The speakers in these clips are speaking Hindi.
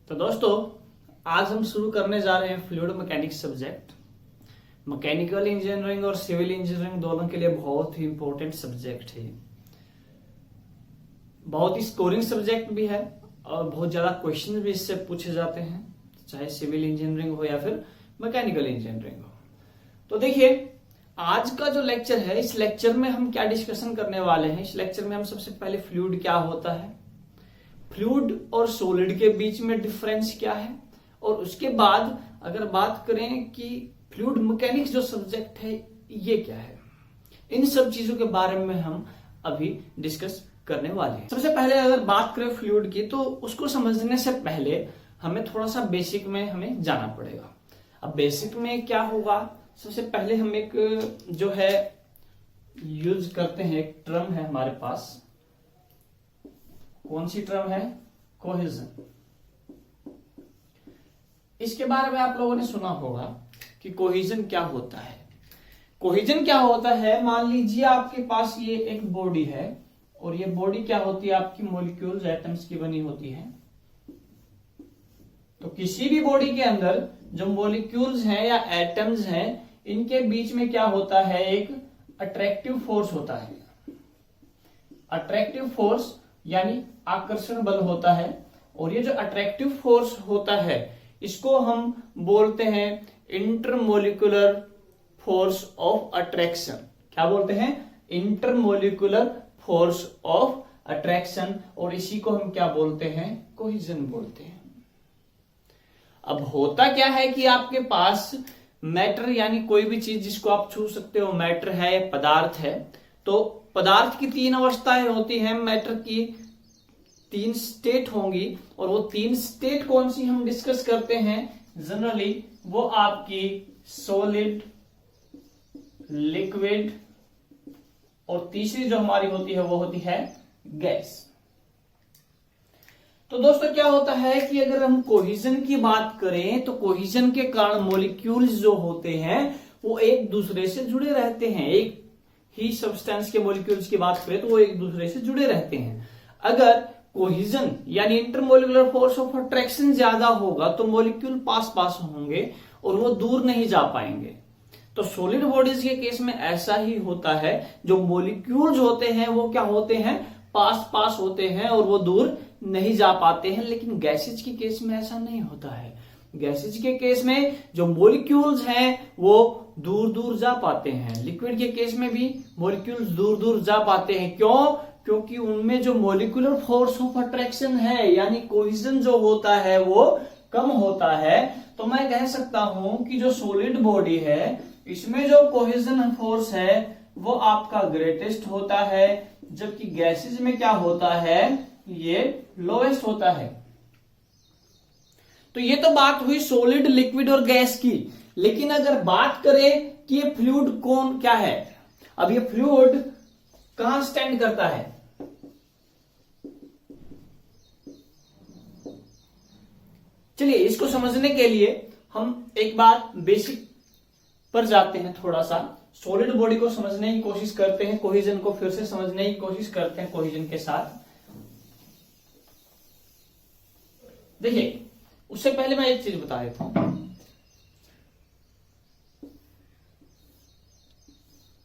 तो दोस्तों आज हम शुरू करने जा रहे हैं fluid mechanics subject. Mechanical engineering और सिविल इंजीनियरिंग दोनों के लिए बहुत ही इंपॉर्टेंट सब्जेक्ट है। बहुत ही स्कोरिंग सब्जेक्ट भी है और बहुत ज्यादा क्वेश्चन भी इससे पूछे जाते हैं, चाहे सिविल इंजीनियरिंग हो या फिर मैकेनिकल इंजीनियरिंग हो। तो देखिए आज का जो लेक्चर है, इस लेक्चर में हम क्या डिस्कशन करने वाले हैं। इस लेक्चर में हम सबसे पहले फ्लूइड क्या होता है, फ्लूइड और सॉलिड के बीच में डिफरेंस क्या है, और उसके बाद अगर बात करें कि फ्लूइड मैकेनिक्स जो सब्जेक्ट है ये क्या है, इन सब चीजों के बारे में हम अभी डिस्कस करने वाले हैं। सबसे पहले अगर बात करें फ्लूइड की, तो उसको समझने से पहले हमें थोड़ा सा बेसिक में हमें जाना पड़ेगा। अब बेसिक में क्या होगा, सबसे पहले हम एक जो है यूज करते हैं, एक टर्म है हमारे पास। कौन सी टर्म है? कोहेजन। इसके बारे में आप लोगों ने सुना होगा कि कोहेजन क्या होता है। कोहेजन क्या होता है, मान लीजिए आपके पास ये एक बॉडी है और ये बॉडी क्या होती है, आपकी मॉलिक्यूल्स एटम्स की बनी होती है। तो किसी भी बॉडी के अंदर जो मॉलिक्यूल्स हैं या एटम्स हैं, इनके बीच में क्या होता है, एक अट्रैक्टिव फोर्स होता है। अट्रैक्टिव फोर्स यानी आकर्षण बल होता है। और ये जो अट्रैक्टिव फोर्स होता है इसको हम बोलते हैं इंटरमोलिकुलर फोर्स ऑफ अट्रैक्शन। क्या बोलते हैं? Intermolecular force of attraction. और इसी को हम क्या बोलते हैं? कोहेजन बोलते हैं। अब होता क्या है कि आपके पास मैटर यानी कोई भी चीज जिसको आप छू सकते हो, मैटर है, पदार्थ है। तो पदार्थ की तीन अवस्थाएं होती हैं, मैटर की तीन स्टेट होंगी। और वो तीन स्टेट कौन सी हम डिस्कस करते हैं जनरली, वो आपकी सॉलिड, लिक्विड और तीसरी जो हमारी होती है वो होती है गैस। तो दोस्तों क्या होता है कि अगर हम कोहेजन की बात करें तो कोहेजन के कारण मॉलिक्यूल्स जो होते हैं वो एक दूसरे से जुड़े रहते हैं। एक ही सब्सटेंस के मॉलिक्यूल्स की बात करें तो वो एक दूसरे से जुड़े रहते हैं। अगर कोहेजन यानी इंटरमोलिकुलर फोर्स ऑफ अट्रैक्शन ज्यादा होगा तो मॉलिक्यूल पास पास होंगे और वो दूर नहीं जा पाएंगे। तो सॉलिड बॉडीज के केस में ऐसा ही होता है, जो मॉलिक्यूल्स होते हैं वो क्या होते हैं, पास पास होते हैं और वो दूर नहीं जा पाते हैं। लेकिन गैसेज के केस में ऐसा नहीं होता है। गैसेज के केस में जो मॉलिक्यूल्स हैं वो दूर दूर जा पाते हैं। लिक्विड के केस में भी मॉलिक्यूल्स दूर दूर जा पाते हैं। क्यों? क्योंकि उनमें जो मॉलिक्यूलर फोर्स ऑफ अट्रैक्शन है यानी कोहेजन जो होता है वो कम होता है। तो मैं कह सकता हूं कि जो सॉलिड बॉडी है इसमें जो कोहेजन फोर्स है वो आपका ग्रेटेस्ट होता है, जबकि गैसेज में क्या होता है, ये लोएस्ट होता है। तो ये तो बात हुई सॉलिड, लिक्विड और गैस की। लेकिन अगर बात करें कि ये फ्लूइड कौन क्या है, अब ये फ्लूइड कहां स्टैंड करता है, चलिए इसको समझने के लिए हम एक बार बेसिक पर जाते हैं। थोड़ा सा सॉलिड बॉडी को समझने की कोशिश करते हैं, कोहेजन को फिर से समझने की कोशिश करते हैं कोहेजन के साथ। देखिए उससे पहले मैं एक चीज बता देता हूं।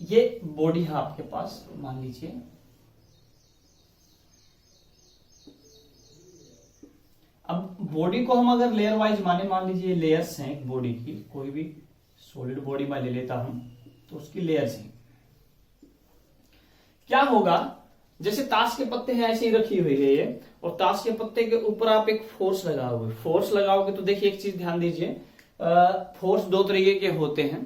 ये बॉडी है आपके पास, मान लीजिए अब बॉडी को हम अगर लेयर वाइज माने, मान लीजिए लेयर्स हैं एक बॉडी की, कोई भी सॉलिड बॉडी मैं ले लेता हूं तो उसकी लेयर्स हैं। क्या होगा, जैसे ताश के पत्ते हैं ऐसे ही रखी हुई है ये, और ताश के पत्ते के ऊपर आप एक फोर्स लगाओगे। फोर्स लगाओगे तो देखिए एक चीज ध्यान दीजिए, फोर्स दो तरीके के होते हैं।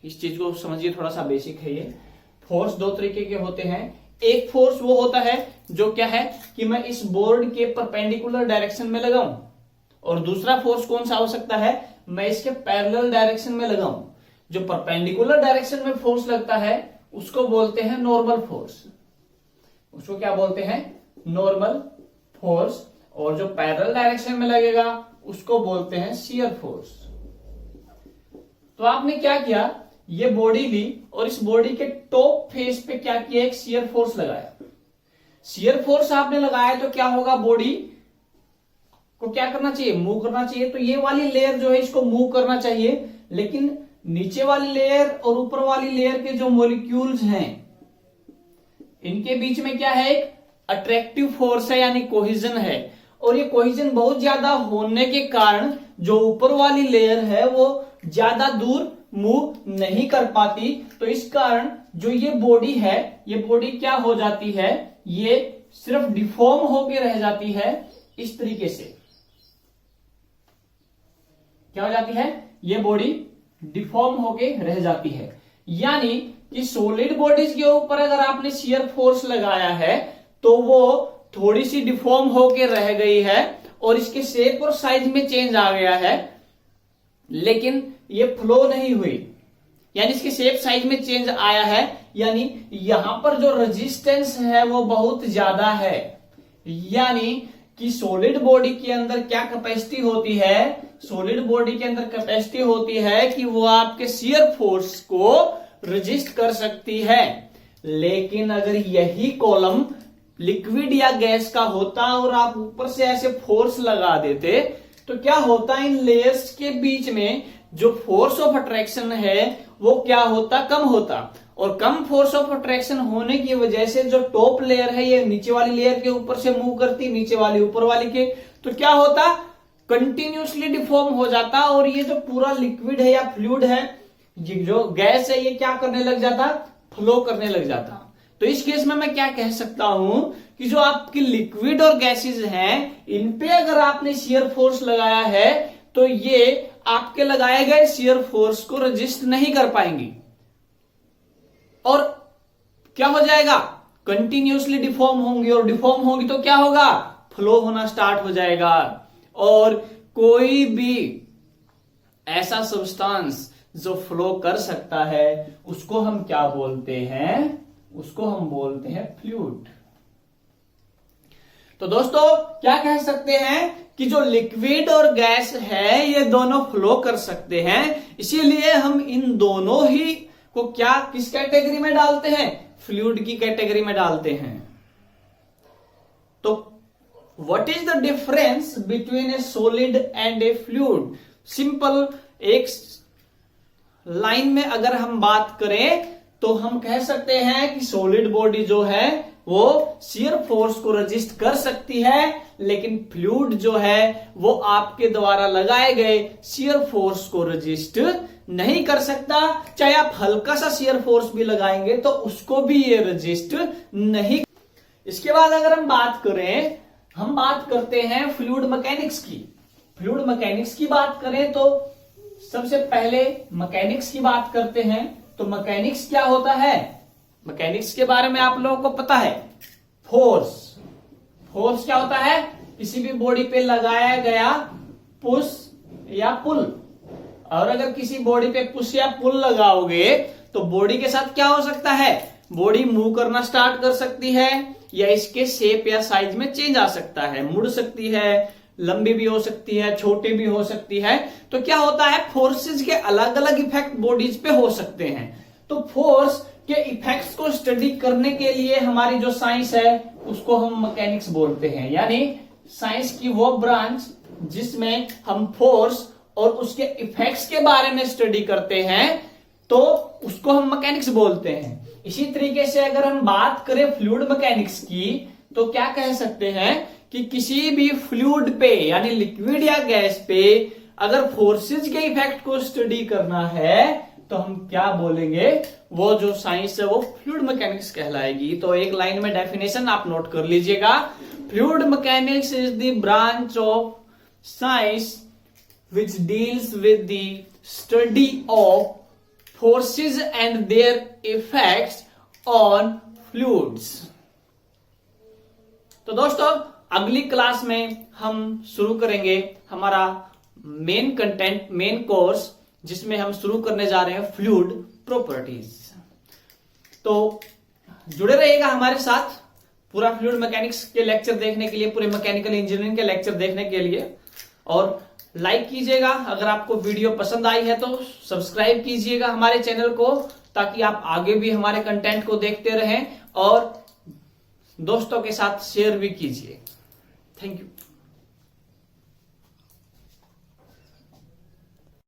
इस चीज को समझिए, थोड़ा सा बेसिक है ये। फोर्स दो तरीके के होते हैं। एक फोर्स वो होता है जो क्या है कि मैं इस बोर्ड के परपेंडिकुलर डायरेक्शन में लगाऊं, और दूसरा फोर्स कौन सा हो सकता है, मैं इसके पैरेलल डायरेक्शन में लगाऊं। जो परपेंडिकुलर डायरेक्शन में फोर्स लगता है उसको बोलते हैं नॉर्मल फोर्स। उसको क्या बोलते हैं? Normal force. और जो पैरेलल डायरेक्शन में लगेगा उसको बोलते हैं शियर फोर्स। तो आपने क्या किया, ये बॉडी ली और इस बॉडी के टॉप फेस पे क्या किया, एक शियर फोर्स लगाया। शियर फोर्स आपने लगाया तो क्या होगा, बॉडी को क्या करना चाहिए, मूव करना चाहिए। तो ये वाली लेयर जो है इसको मूव करना चाहिए, लेकिन नीचे वाली लेयर और ऊपर वाली लेयर के जो मॉलिक्यूल्स हैं इनके बीच में क्या है, एक अट्रैक्टिव फोर्स है यानी कोहिजन है। और ये कोहिजन बहुत ज्यादा होने के कारण जो ऊपर वाली लेयर है वो ज्यादा दूर मूव नहीं कर पाती। तो इस कारण जो ये बॉडी है, ये बॉडी क्या हो जाती है, ये सिर्फ डिफॉर्म होके रह जाती है इस तरीके से। क्या हो जाती है, ये बॉडी डिफॉर्म होके रह जाती है। यानी कि सॉलिड बॉडीज के ऊपर अगर आपने शियर फोर्स लगाया है तो वो थोड़ी सी डिफॉर्म होके रह गई है और इसके शेप और साइज में चेंज आ गया है, लेकिन ये फ्लो नहीं हुई, यानी इसके शेप साइज में चेंज आया है। यानी यहां पर जो रेजिस्टेंस है वो बहुत ज्यादा है। यानी कि सॉलिड बॉडी के अंदर क्या कैपेसिटी होती है, सॉलिड बॉडी के अंदर कैपेसिटी होती है कि वो आपके शियर फोर्स को रेजिस्ट कर सकती है। लेकिन अगर यही कॉलम लिक्विड या गैस का होता और आप ऊपर से ऐसे फोर्स लगा देते तो क्या होता, इन लेयर्स के बीच में जो फोर्स ऑफ अट्रैक्शन है वो क्या होता, कम होता। और कम फोर्स ऑफ अट्रैक्शन होने की वजह से जो टॉप लेयर है ये नीचे वाली लेयर के ऊपर से मूव करती, नीचे वाली ऊपर वाली के, तो क्या होता, कंटिन्यूसली डिफॉर्म हो जाता। और ये जो पूरा लिक्विड है या फ्लूइड है, जो गैस है, ये क्या करने लग जाता, फ्लो करने लग जाता। तो इस केस में मैं क्या कह सकता हूं कि जो आपकी लिक्विड और गैसेस हैं इन पे अगर आपने शियर फोर्स लगाया है तो ये आपके लगाए गए शियर फोर्स को रेजिस्ट नहीं कर पाएंगी और क्या हो जाएगा, कंटिन्यूसली डिफॉर्म होंगी। और डिफॉर्म होंगी तो क्या होगा, फ्लो होना स्टार्ट हो जाएगा। और कोई भी ऐसा सब्सटेंस जो फ्लो कर सकता है उसको हम क्या बोलते हैं, उसको हम बोलते हैं फ्लूइड। तो दोस्तों क्या कह सकते हैं कि जो लिक्विड और गैस है ये दोनों फ्लो कर सकते हैं, इसीलिए हम इन दोनों ही को क्या किस कैटेगरी में डालते हैं, फ्लूइड की कैटेगरी में डालते हैं। तो what is the difference between A solid and A fluid, simple एक लाइन में अगर हम बात करें तो हम कह सकते हैं कि सॉलिड बॉडी जो है वो शियर फोर्स को रेजिस्ट कर सकती है, लेकिन फ्लूइड जो है वो आपके द्वारा लगाए गए शियर फोर्स को रेजिस्ट नहीं कर सकता। चाहे आप हल्का सा शियर फोर्स भी लगाएंगे तो उसको भी ये रेजिस्ट नहीं। इसके बाद अगर हम बात करते हैं फ्लूइड मैकेनिक्स की। फ्लूइड मैकेनिक्स की बात करें तो सबसे पहले मैकेनिक्स की बात करते हैं। तो मैकेनिक्स क्या होता है, मैकेनिक्स के बारे में आप लोगों को पता है, फोर्स क्या होता है, किसी भी बॉडी पे लगाया गया पुश या पुल। और अगर किसी बॉडी पे पुश या पुल लगाओगे तो बॉडी के साथ क्या हो सकता है, बॉडी मूव करना स्टार्ट कर सकती है या इसके शेप या साइज में चेंज आ सकता है, मुड़ सकती है, लंबी भी हो सकती है, छोटी भी हो सकती है। तो क्या होता है, फोर्सेस के अलग अलग इफेक्ट बॉडीज पे हो सकते हैं। तो फोर्स के इफेक्ट्स को स्टडी करने के लिए हमारी जो साइंस है उसको हम मैकेनिक्स बोलते हैं। यानी साइंस की वो ब्रांच जिसमें हम फोर्स और उसके इफेक्ट्स के बारे में स्टडी करते हैं तो उसको हम मैकेनिक्स बोलते हैं। इसी तरीके से अगर हम बात करें फ्लूइड मैकेनिक्स की तो क्या कह सकते हैं कि किसी भी फ्लूइड पे यानी लिक्विड या गैस पे अगर फोर्सेस के इफेक्ट को स्टडी करना है तो हम क्या बोलेंगे, वो जो साइंस है वो फ्लूइड मैकेनिक्स कहलाएगी। तो एक लाइन में डेफिनेशन आप नोट कर लीजिएगा, fluid mechanics is the branch of science which deals with the study of forces and their effects on fluids। तो दोस्तों अगली क्लास में हम शुरू करेंगे हमारा मेन कंटेंट, मेन कोर्स, जिसमें हम शुरू करने जा रहे हैं फ्लूइड प्रॉपर्टीज। तो जुड़े रहिएगा हमारे साथ पूरा फ्लूइड मैकेनिक्स के लेक्चर देखने के लिए, पूरे मैकेनिकल इंजीनियरिंग के लेक्चर देखने के लिए। और लाइक कीजिएगा, अगर आपको वीडियो पसंद आई है तो सब्सक्राइब कीजिएगा हमारे चैनल को, ताकि आप आगे भी हमारे कंटेंट को देखते रहें और दोस्तों के साथ शेयर भी कीजिए। Thank you.